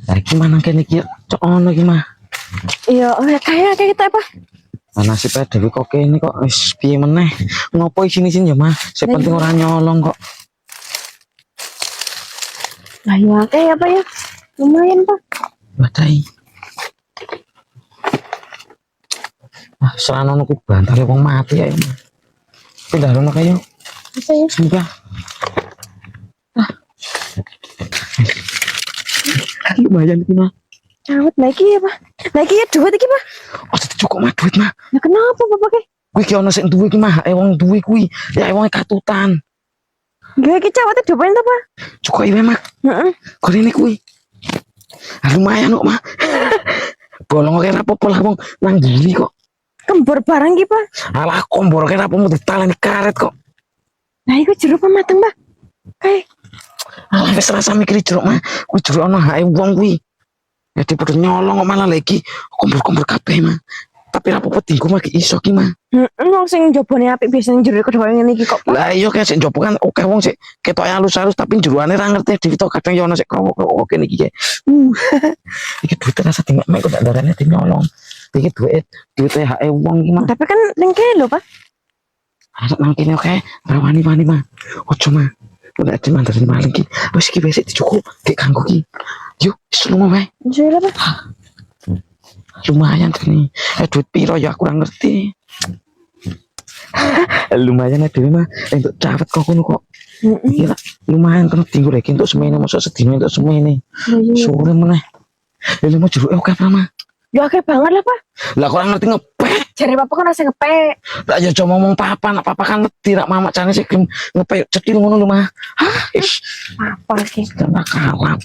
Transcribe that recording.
Lah gimana kene iki cok ono iki mah. Iya, kayak kita apa? Nasibnya Dewi kok kene kok wis piye meneh. Ngopo isin-isin ya mah. Sing penting ora nyolong kok. Nah ya kayak apa ya? Lumayan pak. Badai. Ah, serana ku bantal wong mati ya. Pindah rumah kayu. Bisa ya? Sumpah. Ah. Lumayan iki mah. Cawet naiki ya pak. Naiki ya duit iki pak. Oh, cukup mah duit mah. Ya kenapa bapak ke? Kuwi ki ono sing duwe iki mah, wong duwe kuwi. Ya wong katutan. Gak iki cawetnya cobain tuh pak. Cukup iki mah. Heeh. Gorene kuwi. Ah, lumayan kok mah. Bolong kok apa-apa lah wong nang gili kok. Kembur barang ki pak. Alah kombor kok apa mau ditalani karet kok. Nah iku jeruk apa mateng pak? Kayak. Alah wis rasa mikir jeruk mah. Kuwi jeruk ono hae wong kuwi. Ya dipedhe nyolong kok malah lagi kombor-kombor kabeh mah. Tapi apa pentingku mah ki iso ki mah. Wong sing jobone apik biasanya jeruk kedua ngene iki kok pak. Lah iya kayak sing jopo kan oke wong sik ketok halus-halus tapi jeroane ra ngerti dhewe to kadang ya ono sik kok kene iki kae. Iki duit rasa tinggal mek kok darane di nyolong. Iki duit hae wong iki mah. Tapi kan ning kene lho pak. Arep nang kene oke, rawani-wani mah. Ojo mah. Udah di mandarin maling ki. Wis iki besok dicukup ki kanggo ki. Yuk, wis lunga wae. Insyaallah pak. Lumayan nih. Duit piro ya aku kurang ngerti. Lumayan dhewe mah entuk cawet kok ngono kok. Iya, lumayan kan tinggal lagi untuk semene masuk sedina untuk semene. Sore meneh. Lha mau jeruk oke apa mah? Ya oke banget lah pak. Lah kurang ngerti ngepek. Jare papa kan rasa ngepek. Lah ya aja ngomong papa, nak papa kan ngerti nak mama jane sik ngepek cetil ngono lho mah. Hah, ish. Apa sih? Kan kalap.